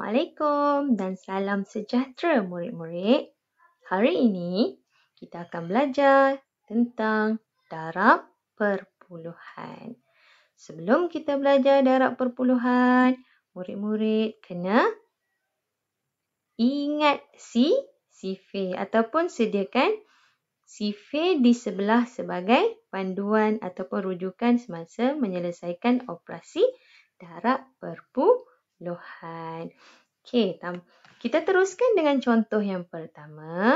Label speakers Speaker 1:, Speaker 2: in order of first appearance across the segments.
Speaker 1: Assalamualaikum dan salam sejahtera murid-murid. Hari ini kita akan belajar tentang darab perpuluhan. Sebelum kita belajar darab perpuluhan, murid-murid kena ingat sifir ataupun sediakan sifir di sebelah sebagai panduan ataupun rujukan semasa menyelesaikan operasi darab perpuluhan. Okey, kita teruskan dengan contoh yang pertama.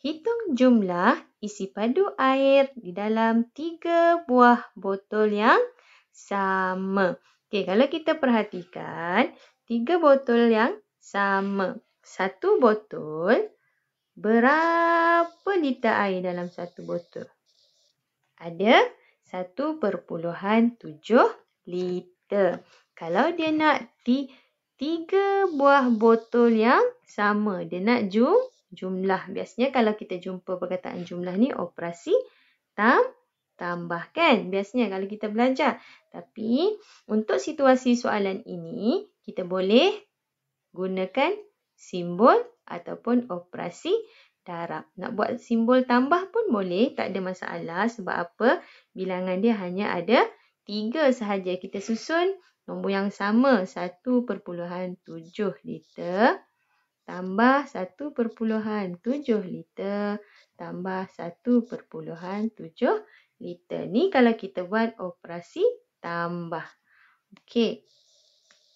Speaker 1: Hitung jumlah isi padu air di dalam 3 buah botol yang sama. Okey, kalau kita perhatikan, 3 botol yang sama. Satu botol, berapa liter air dalam satu botol? Ada 1.7 liter. Kalau dia nak 3 buah botol yang sama, dia nak jumlah. Biasanya kalau kita jumpa perkataan jumlah ni operasi tambah kan? Biasanya kalau kita belajar. Tapi untuk situasi soalan ini, kita boleh gunakan simbol ataupun operasi darab. Nak buat simbol tambah pun boleh, tak ada masalah. Sebab apa? Bilangan dia hanya ada 3 sahaja. Kita susun nombor yang sama, 1.7 liter tambah 1.7 liter tambah 1.7 liter. Ni kalau kita buat operasi tambah. Okey.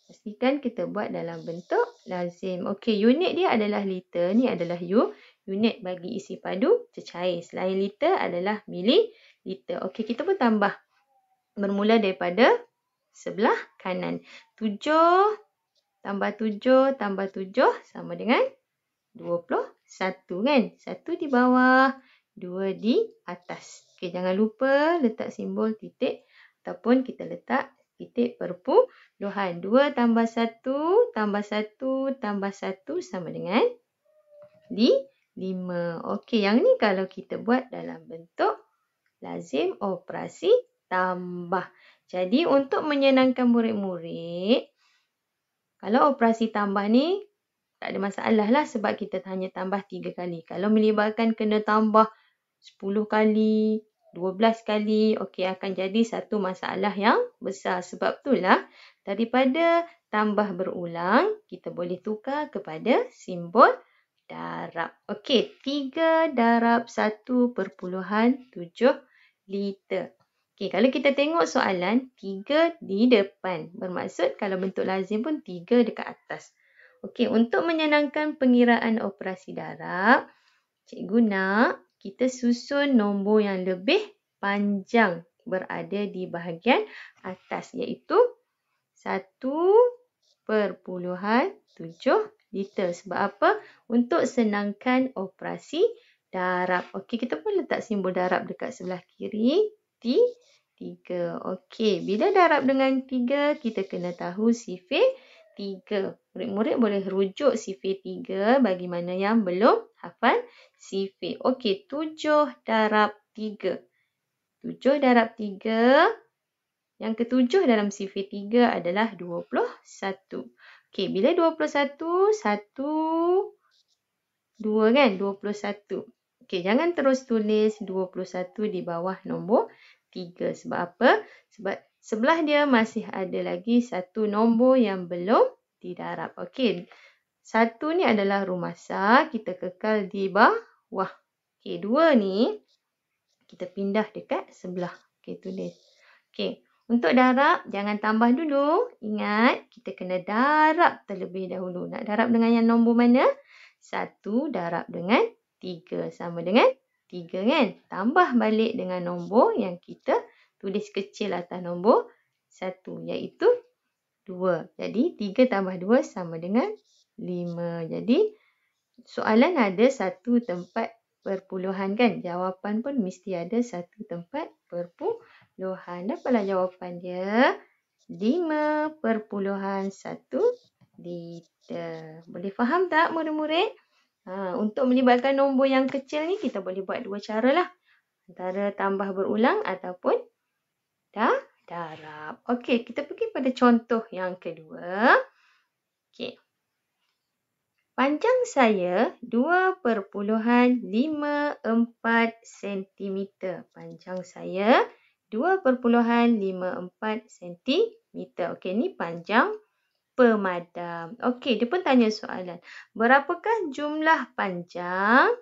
Speaker 1: Pastikan kita buat dalam bentuk lazim. Okey, unit dia adalah liter. Ni adalah unit bagi isi padu cecair. Selain liter adalah mililiter. Okey, kita pun tambah. Bermula daripada sebelah kanan. 7 tambah 7 tambah 7 sama dengan 21 kan? 1 di bawah, 2 di atas. Okey, jangan lupa letak simbol titik ataupun kita letak titik perpuluhan. 2 tambah 1 tambah 1 tambah 1 sama dengan 5. Okey, yang ni kalau kita buat dalam bentuk lazim operasi tambah. Jadi untuk menyenangkan murid-murid, kalau operasi tambah ni tak ada masalah lah sebab kita hanya tambah 3 kali. Kalau melibatkan kena tambah 10 kali, 12 kali, okey akan jadi satu masalah yang besar. Sebab itulah daripada tambah berulang, kita boleh tukar kepada simbol darab. Okey, 3 darab 1.7 liter. Okey, kalau kita tengok soalan, 3 di depan. Bermaksud kalau bentuk lazim pun 3 dekat atas. Okey, untuk menyenangkan pengiraan operasi darab, cikgu nak kita susun nombor yang lebih panjang berada di bahagian atas, iaitu 1.7 liter. Sebab apa? Untuk senangkan operasi darab. Okey, kita pun letak simbol darab dekat sebelah kiri. 3. Okey, bila darab dengan 3, kita kena tahu sifir 3. Murid-murid boleh rujuk sifir 3 bagi mana yang belum hafal sifir. Okey, 7 darab 3. 7 darab 3. Yang ketujuh dalam sifir 3 adalah 21. Okey, bila 21, 1, 2 kan? 21. Okey, jangan terus tulis 21 di bawah nombor 3. Sebab apa? Sebab sebelah dia masih ada lagi satu nombor yang belum didarab. Okey, 1 ni adalah rumasa. Kita kekal di bawah. Okey, 2 ni kita pindah dekat sebelah. Okey, tulis. Okey, untuk darab jangan tambah dulu. Ingat, kita kena darab terlebih dahulu. Nak darab dengan yang nombor mana? 1 darab dengan 3 sama dengan 3 kan? Tambah balik dengan nombor yang kita tulis kecil atas nombor 1 iaitu 2. Jadi 3 tambah 2 sama dengan 5. Jadi soalan ada satu tempat perpuluhan kan? Jawapan pun mesti ada satu tempat perpuluhan. Dapatlah jawapan dia 5.1 liter. Boleh faham tak murid-murid? Untuk melibatkan nombor yang kecil ni kita boleh buat dua cara lah. Antara tambah berulang ataupun darab. Okey, kita pergi pada contoh yang kedua. Okey. Panjang saya 2,54 cm. Panjang saya 2,54 cm. Okey, ni panjang pemadam. Okey, dia pun tanya soalan. Berapakah jumlah panjang?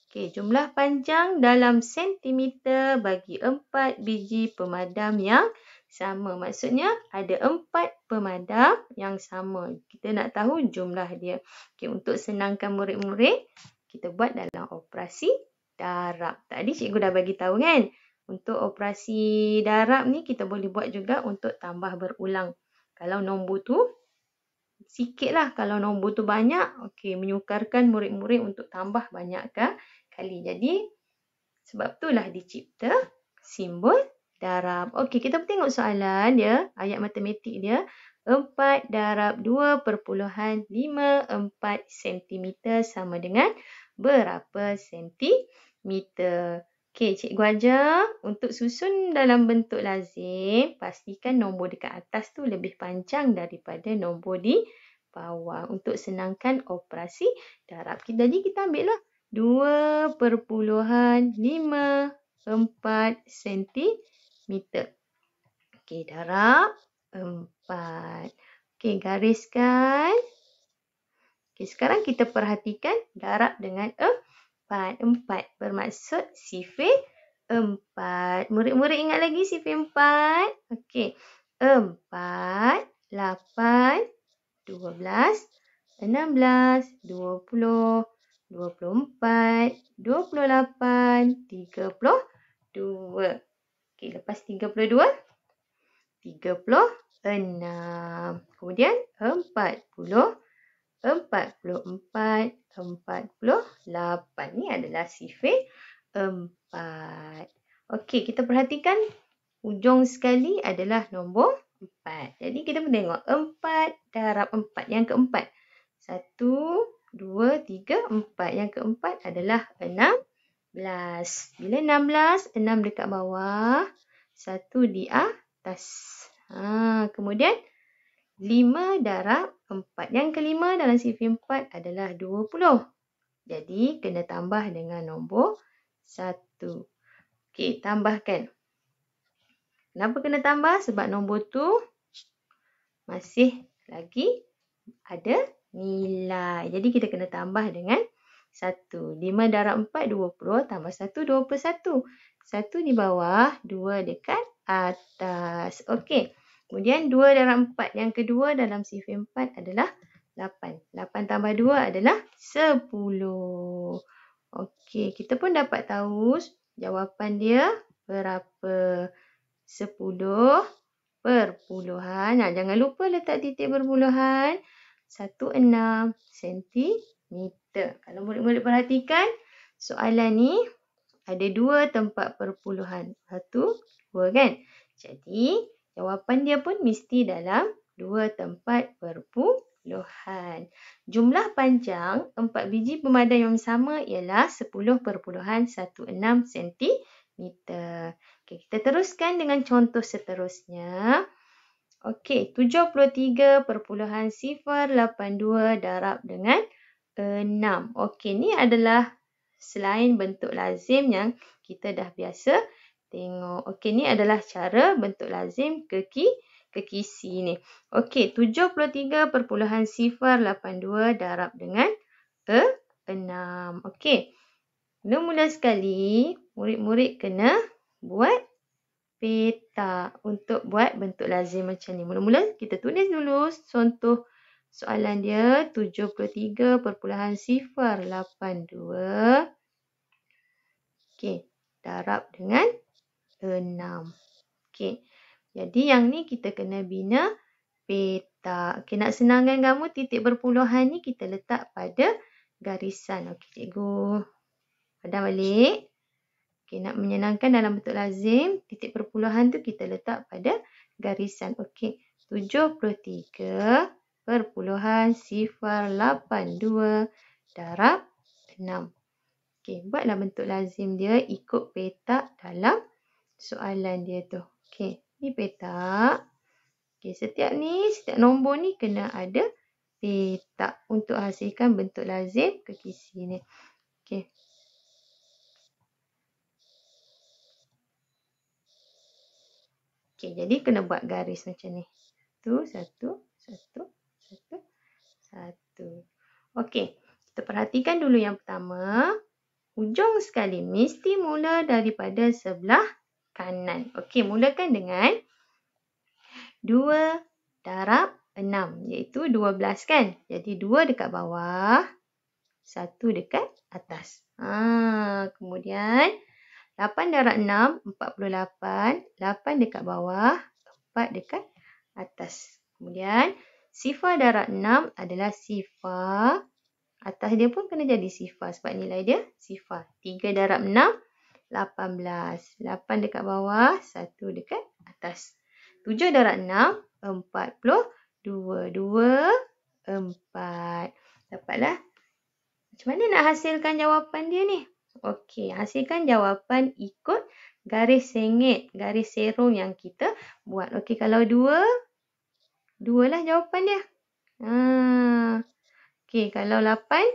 Speaker 1: Okey, jumlah panjang dalam sentimeter bagi 4 biji pemadam yang sama. Maksudnya ada 4 pemadam yang sama. Kita nak tahu jumlah dia. Okey, untuk senangkan murid-murid, kita buat dalam operasi darab. Tadi cikgu dah bagi tahu kan? Untuk operasi darab ni kita boleh buat juga untuk tambah berulang. Kalau nombor tu sikit lah. Kalau nombor tu banyak, okey, menyukarkan murid-murid untuk tambah banyak kali. Jadi, sebab itulah dicipta simbol darab. Okey, kita tengok soalan dia, ayat matematik dia. 4 darab 2,54 cm sama dengan berapa sentimeter? Okey, cikgu ajar untuk susun dalam bentuk lazim, pastikan nombor dekat atas tu lebih panjang daripada nombor di bawah untuk senangkan operasi darab. Jadi kita ambil lah 2,54 cm. Okey, darab 4. Okey, gariskan. Okey, sekarang kita perhatikan darab dengan 4. 4 bermaksud sifir 4. Murid-murid ingat lagi sifir 4? Okey, 4, 8, 12, 16, 20, 24, 28, 32. Okey, lepas 32, 36. Kemudian 40, 44, 48. Ni adalah sifir 4. Okey, kita perhatikan ujung sekali adalah nombor 4. Jadi kita tengok 4 darab 4. Yang keempat. 1, 2, 3, 4. Yang keempat adalah 16. Bila 16, 6 dekat bawah, 1 di atas. Kemudian 5 darab 4. Yang kelima dalam sifir 4 adalah 20. Jadi, kena tambah dengan nombor 1. Okey, tambahkan. Kenapa kena tambah? Sebab nombor tu masih lagi ada nilai. Jadi, kita kena tambah dengan 1. 5 darab 4, 20. Tambah 1, 21. 1 di bawah, 2 dekat atas. Okey. Kemudian 2 darab 4. Yang kedua dalam sifir 4 adalah 8. 8 tambah 2 adalah 10. Okey, kita pun dapat tahu jawapan dia berapa? 10 perpuluhan. Jangan lupa letak titik perpuluhan. 16 cm. Kalau murid-murid perhatikan, soalan ni ada 2 tempat perpuluhan. 1, 2 kan? Jadi, jawapan dia pun mesti dalam 2 tempat perpuluhan. Jumlah panjang 4 biji pemadam yang sama ialah 10,16 cm. Okey, kita teruskan dengan contoh seterusnya. Okey, 73,082 darab dengan 6. Okey, ni adalah selain bentuk lazim yang kita dah biasa tengok. Okey, ni adalah cara bentuk lazim ke kisi ni. Okey, 73,082 darab dengan 6. Okey. Mula-mula sekali, murid-murid kena buat peta untuk buat bentuk lazim macam ni. Mula-mula kita tulis dulu contoh soalan dia 73,082. Okey, darab dengan 6. Okey. Jadi yang ni kita kena bina peta. Okey, nak senangkan kamu titik perpuluhan ni kita letak pada garisan. Okey, cikgu padam balik. Okey, nak menyenangkan dalam bentuk lazim, titik perpuluhan tu kita letak pada garisan. Okey, 73,082 darab 6. Okey, buatlah bentuk lazim dia ikut petak dalam soalan dia tu. Okey, ni petak. Okey, setiap nombor ni kena ada petak untuk hasilkan bentuk lazim kekisi ni. Okey. Okey, jadi kena buat garis macam ni. Satu. Okey, kita perhatikan dulu yang pertama. Hujung sekali mesti mula daripada sebelah kanan. Okey, mulakan dengan 2 darab 6 iaitu 12 kan. Jadi 2 dekat bawah, 1 dekat atas. Kemudian 8 darab 6, 48. 8 dekat bawah, 4 dekat atas. Kemudian sifar darab 6 adalah sifar. Atas dia pun kena jadi sifar sebab nilai dia sifar. 3 darab 6, 18. 8 dekat bawah, 1 dekat atas. 7 darab 6, 42. 2, 4. Dapatlah. Macam mana nak hasilkan jawapan dia ni? Okey, hasilkan jawapan ikut garis sengit, garis serong yang kita buat. Okey, kalau 2 lah jawapan dia. Okey, kalau 8,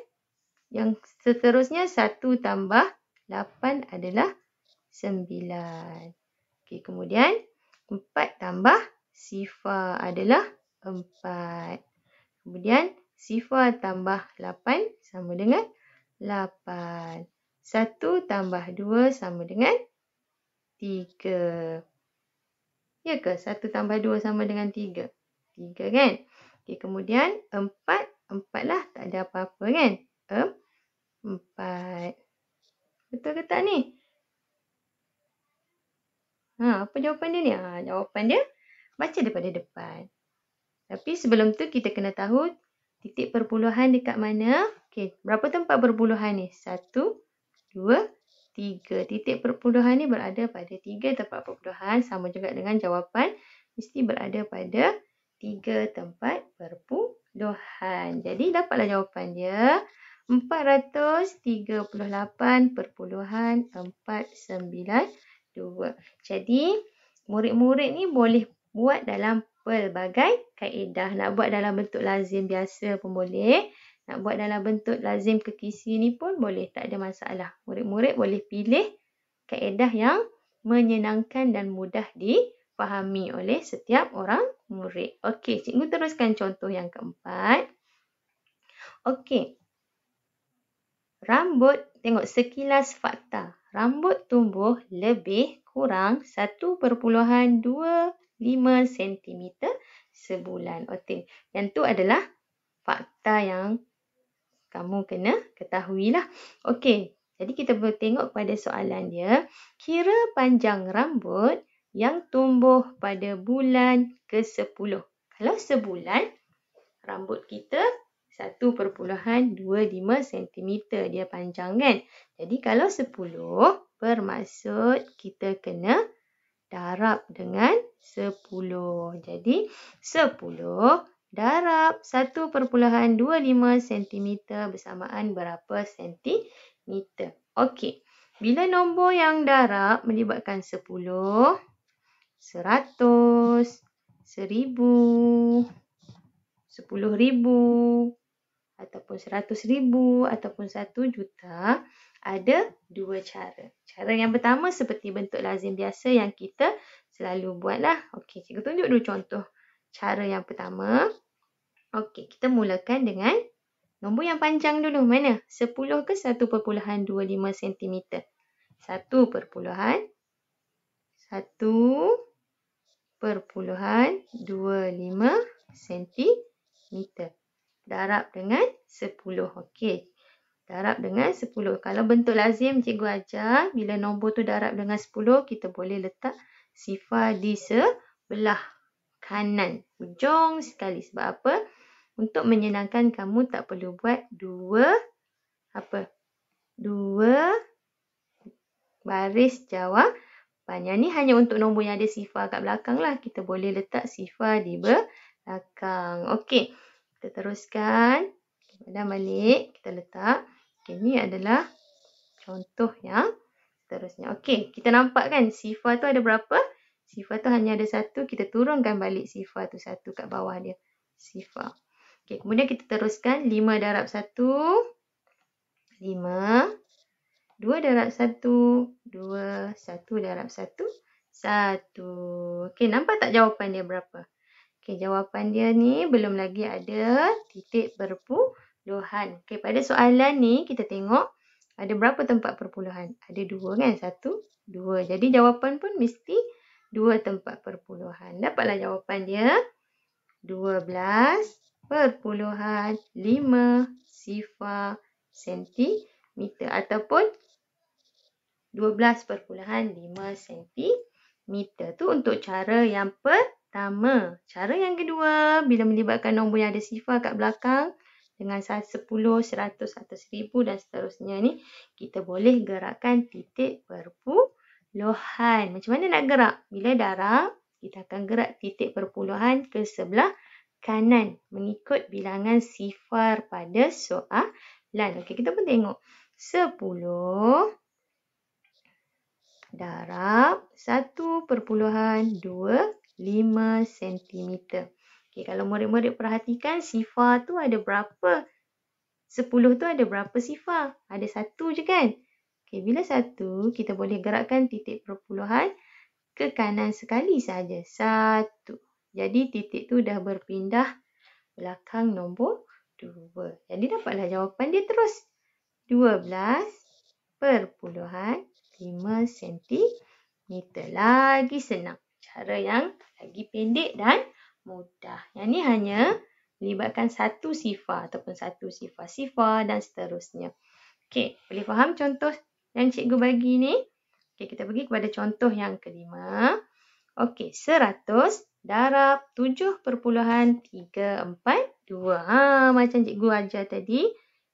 Speaker 1: yang seterusnya 1 tambah 8 adalah 9. Okey, kemudian 4 tambah sifar adalah 4. Kemudian sifar tambah 8 sama dengan 8. 1 tambah 2 sama dengan 3. Ya ke? 1 tambah 2 sama dengan 3. 3 kan? Okay, kemudian 4 lah. Tak ada apa-apa kan? 4. Betul ke tak ni? Apa jawapan dia ni? Jawapan dia baca daripada depan. Tapi sebelum tu kita kena tahu titik perpuluhan dekat mana. Okay, berapa tempat perpuluhan ni? 1, 2, 3. Titik perpuluhan ni berada pada 3 tempat perpuluhan. Sama juga dengan jawapan. Mesti berada pada 3 tempat perpuluhan. Jadi dapatlah jawapan dia. 438.492. Jadi murid-murid ni boleh buat dalam pelbagai kaedah. Nak buat dalam bentuk lazim biasa pun boleh. Nak buat dalam bentuk lazim kekisi ni pun boleh. Tak ada masalah. Murid-murid boleh pilih kaedah yang menyenangkan dan mudah difahami oleh setiap orang murid. Okey, cikgu teruskan contoh yang keempat. Okey. Rambut, tengok sekilas fakta. Rambut tumbuh lebih kurang 1.25 cm sebulan. Okey, yang tu adalah fakta yang kamu kena ketahuilah. Okey, jadi kita boleh tengok pada soalan dia. Kira panjang rambut yang tumbuh pada bulan ke-10. Kalau sebulan, rambut kita 1.25 cm dia panjang kan. Jadi kalau 10 bermaksud kita kena darab dengan 10. Jadi 10 darab 1.25 cm bersamaan berapa sentimeter. Okey. Bila nombor yang darab melibatkan 10, 100, 1000, 10,000 ataupun 100,000 ataupun 1 juta, ada dua cara. Cara yang pertama seperti bentuk lazim biasa yang kita selalu buatlah. Okey, cikgu tunjuk dulu contoh cara yang pertama. Okey, kita mulakan dengan nombor yang panjang dulu. Mana? 10 ke 1.25 cm? 1.25 cm. Darab dengan 10. Okey. Darab dengan 10. Kalau bentuk lazim cikgu ajar, bila nombor tu darab dengan 10, kita boleh letak sifar di sebelah kanan. Hujung sekali. Sebab apa? Untuk menyenangkan kamu tak perlu buat dua baris jawapan. Yang ni hanya untuk nombor yang ada sifar kat belakang lah. Kita boleh letak sifar di belakang. Okey. Kita teruskan. Dan balik. Kita letak. Okey, ni adalah contoh yang seterusnya. Okey, kita nampak kan sifar tu ada berapa? Sifar tu hanya ada 1. Kita turunkan balik sifar tu 1 kat bawah dia. Sifar. Okey, kemudian kita teruskan 5 darab 1. 5. 2 darab 1. 2. 1 darab 1. 1. Okey, nampak tak jawapan dia berapa? Okey, jawapan dia ni belum lagi ada titik perpuluhan. Okey, pada soalan ni kita tengok ada berapa tempat perpuluhan? Ada 2 kan? 1, 2. Jadi jawapan pun mesti 2 tempat perpuluhan. Dapatlah jawapan dia 12.5 sifar sentimeter ataupun 12.5 sentimeter. Tu untuk cara yang pertama. Cara yang kedua, bila melibatkan nombor yang ada sifar kat belakang dengan 10, 100 atau 1000 dan seterusnya ni, kita boleh gerakkan titik perpuluhan. Macam mana nak gerak? Bila darab, kita akan gerak titik perpuluhan ke sebelah kanan mengikut bilangan sifar pada soalan. Okey, kita pun tengok. 10 darab 1.25 cm. Okey, kalau murid-murid perhatikan sifar tu ada berapa? 10 tu ada berapa sifar? Ada 1 je kan? Okey, bila 1, kita boleh gerakkan titik perpuluhan ke kanan sekali saja. 1. Jadi titik tu dah berpindah belakang nombor 2. Jadi dapatlah jawapan dia terus. 12.5 cm. Lagi senang. Cara yang lagi pendek dan mudah. Yang ni hanya melibatkan satu sifar ataupun satu sifar-sifar dan seterusnya. Okey, boleh faham contoh yang cikgu bagi ni? Okey, kita pergi kepada contoh yang kelima. Okey, 100 darab 7.342. Macam cikgu ajar tadi,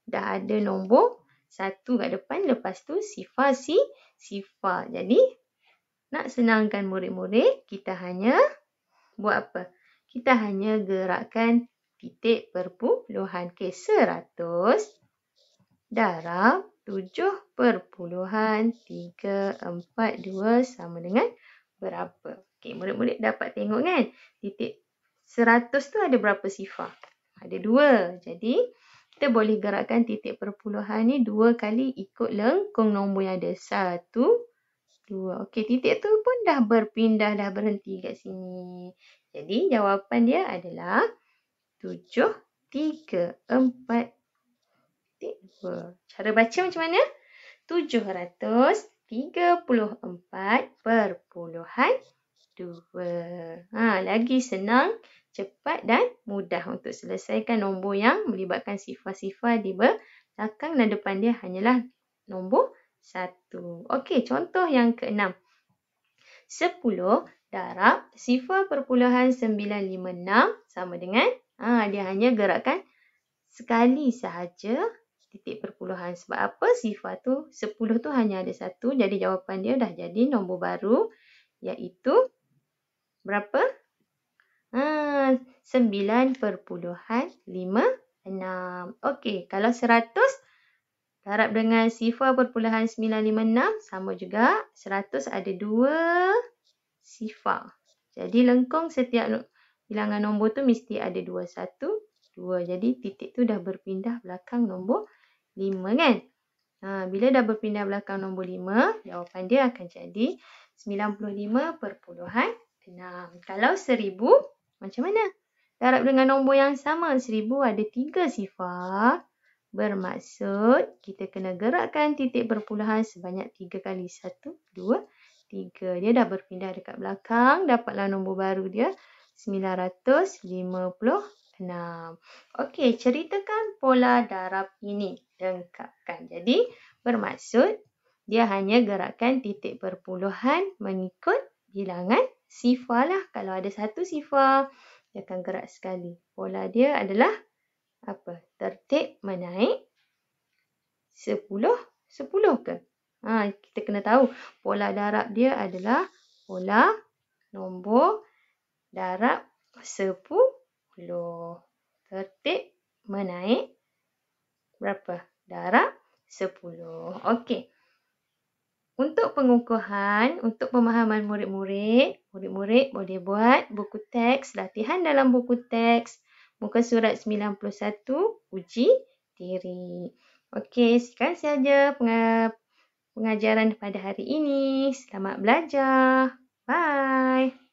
Speaker 1: dah ada nombor 1 kat depan, lepas tu sifar. Jadi, nak senangkan murid-murid, kita hanya buat apa? Kita hanya gerakkan titik perpuluhan. Okey, 100 darab 7.342 sama dengan berapa? Okey, murid-murid dapat tengok kan? Titik 100 tu ada berapa sifar? Ada 2. Jadi, kita boleh gerakkan titik perpuluhan ni 2 kali ikut lengkung nombor yang ada. 1, 2. Okey, titik tu pun dah berpindah, dah berhenti kat sini. Jadi, jawapan dia adalah 734.2. Cara baca macam mana? 734.2. Lagi senang, cepat dan mudah untuk selesaikan nombor yang melibatkan sifar-sifar di belakang dan depan dia hanyalah nombor 1. Okey, contoh yang ke-6. 10 darab 0.956 sama dengan, dia hanya gerakkan sekali sahaja titik perpuluhan. Sebab apa? Sifar tu, 10 tu hanya ada 1. Jadi jawapan dia dah jadi nombor baru, iaitu berapa? 9.56. Okey, kalau 100 darab dengan 0.956 sama juga. 100 ada 2 sifar. Jadi lengkung setiap bilangan nombor tu mesti ada 2, 1, 2. Jadi titik tu dah berpindah belakang nombor 5 kan? Bila dah berpindah belakang nombor 5, jawapan dia akan jadi 95.6. Kalau 1000, macam mana? Darab dengan nombor yang sama. 1000 ada 3 sifar. Bermaksud kita kena gerakkan titik perpuluhan sebanyak 3 kali. 1, 2, 3. Dia dah berpindah dekat belakang. Dapatlah nombor baru dia. 956. Okey, ceritakan pola darab ini. Lengkapkan. Jadi, bermaksud dia hanya gerakkan titik perpuluhan mengikut bilangan sifar lah. Kalau ada 1 sifar, dia akan gerak sekali. Pola dia adalah apa? Tertib menaik 10, 10 ke? Kita kena tahu pola darab dia adalah pola nombor darab 10. Tertib menaik berapa? Darab 10. Okey. Untuk pengukuhan, untuk pemahaman murid-murid boleh buat buku teks, latihan dalam buku teks. Muka surat 91, uji diri. Okey, sekian sahaja pengajaran pada hari ini. Selamat belajar. Bye.